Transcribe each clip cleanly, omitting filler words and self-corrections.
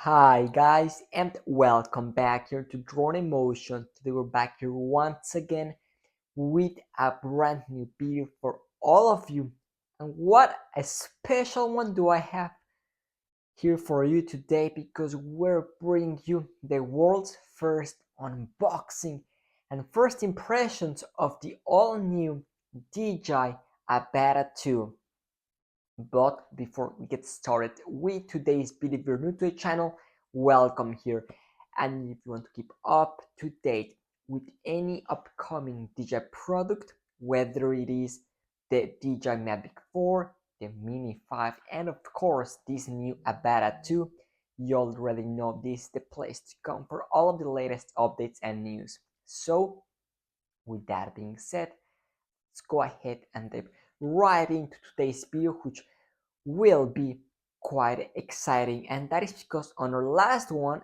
Hi guys and welcome back here to Drone Emotion. Today we're back here once again with a brand new video for all of you. And what a special one do I have here for you today, because we're bringing you the world's first unboxing and first impressions of the all new DJI Avata 2. But before we get started with today's video, if you're new to the channel, welcome here. And if you want to keep up to date with any upcoming DJI product, whether it is the DJI Mavic 4, the Mini 5, and of course this new Avata 2, you already know this is the place to come for all of the latest updates and news. So with that being said, let's go ahead and dive right into today's video, which will be quite exciting. And that is because on our last one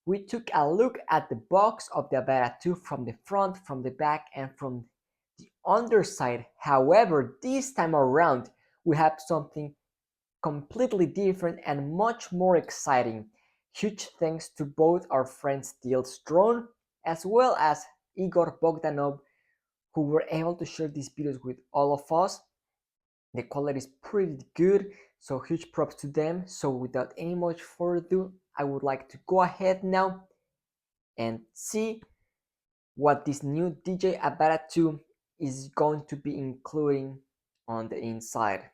we took a look at the box of the Avata 2 from the front, from the back, and from the underside. However, this time around we have something completely different and much more exciting. Huge thanks to both our friends Steel's Drone as well as Igor Bogdanov, who were able to share these videos with all of us. The quality is pretty good, so huge props to them. So without any much further ado, I would like to go ahead now and see what this new DJI Avata 2 is going to be including on the inside.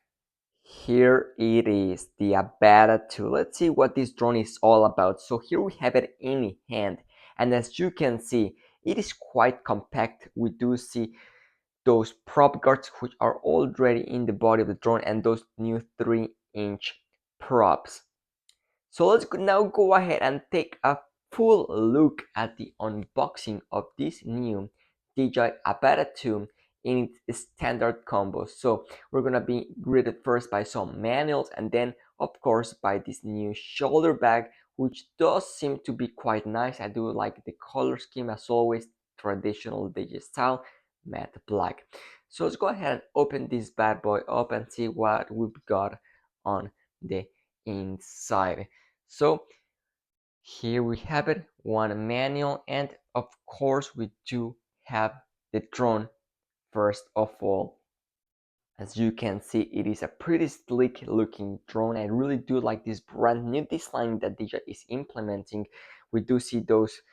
Here it is, the Avata 2. Let's see what this drone is all about. So here we have it in hand, and as you can see, it is quite compact. We do see those prop guards which are already in the body of the drone, and those new 3-inch props. So let's now go ahead and take a full look at the unboxing of this new DJI Avata 2 in its standard combo. So we're gonna be greeted first by some manuals, and then of course by this new shoulder bag, which does seem to be quite nice. I do like the color scheme, as always, traditional DJI style, matte black. So let's go ahead and open this bad boy up and see what we've got on the inside. So here we have it, one manual, and of course we do have the drone first of all. As you can see, it is a pretty sleek looking drone. I really do like this brand new design that DJI is implementing. We do see those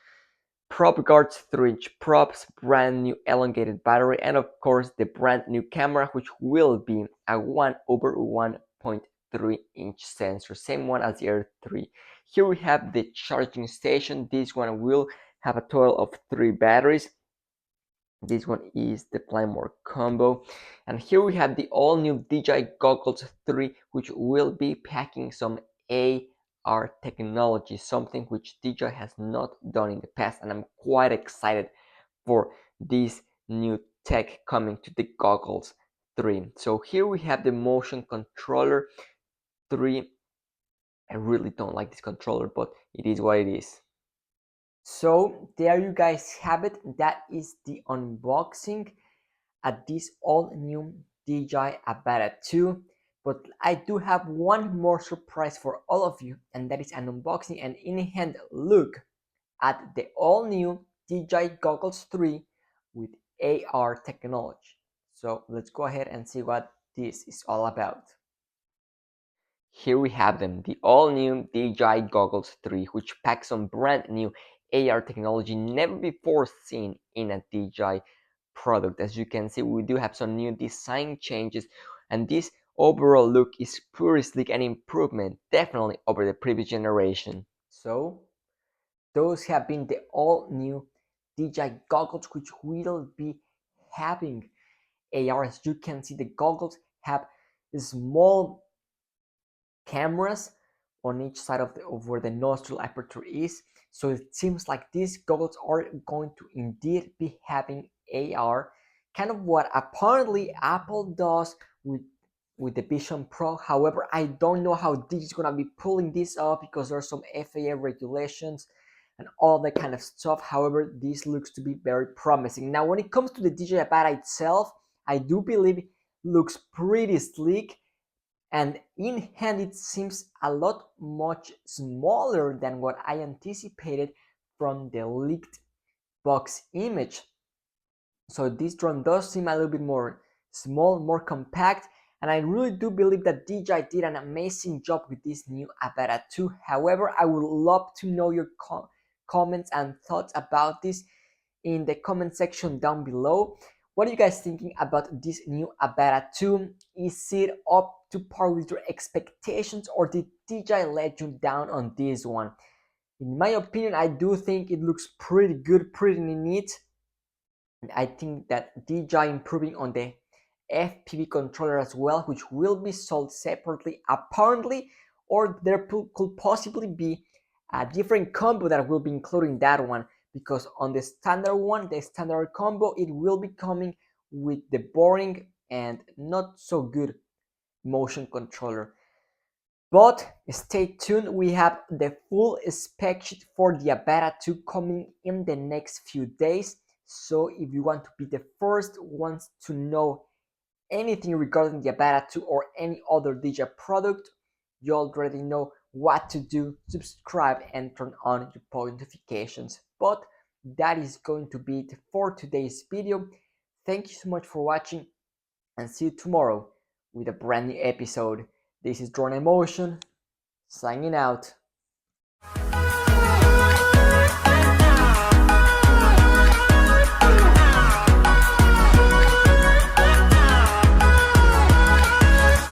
prop guards, 3-inch props, brand new elongated battery, and of course the brand new camera, which will be a 1/1.3-inch sensor, same one as the Air 3. Here we have the charging station. This one will have a total of 3 batteries. This one is the Plymore combo. And here we have the all new DJI Goggles 3, which will be packing some AR technology, something which DJI has not done in the past, and I'm quite excited for this new tech coming to the Goggles 3. So here we have the motion controller 3. I really don't like this controller, but it is what it is. So there you guys have it. That is the unboxing at this all new DJI Avata 2. But I do have one more surprise for all of you, and that is an unboxing and in-hand look at the all new DJI Goggles 3 with AR technology. So let's go ahead and see what this is all about. Here we have them, the all new DJI Goggles 3, which packs some brand new AR technology never before seen in a DJI product. As you can see, we do have some new design changes, and this overall look is pretty sleek, and improvement definitely over the previous generation. So those have been the all new DJI goggles, which will be having AR. As you can see, the goggles have small cameras on each side of where the nostril aperture is. So it seems like these goggles are going to indeed be having AR, kind of what apparently Apple does with the Vision Pro. However, I don't know how this is gonna be pulling this off, because there's some FAA regulations and all that kind of stuff. However, this looks to be very promising. Now, when it comes to the DJI Avata itself, I do believe it looks pretty sleek, and in hand it seems a lot much smaller than what I anticipated from the leaked box image. So this drone does seem a little bit more small, more compact, and I really do believe that DJI did an amazing job with this new Avata 2. However, I would love to know your comments and thoughts about this in the comment section down below. What are you guys thinking about this new Avata 2? Is it up to par with your expectations, or did DJI let you down on this one? In my opinion, I do think it looks pretty good, pretty neat. I think that DJI improving on the FPV controller as well, which will be sold separately apparently, or there could possibly be a different combo that will be including that one, because on the standard one, the standard combo, it will be coming with the boring and not so good motion controller. But stay tuned, we have the full spec sheet for the Avata 2 coming in the next few days. So if you want to be the first ones to know anything regarding the Avata 2 or any other DJI product, you already know what to do. Subscribe and turn on your post notifications. But that is going to be it for today's video. Thank you so much for watching, and see you tomorrow with a brand new episode. This is Drone Emotion, signing out.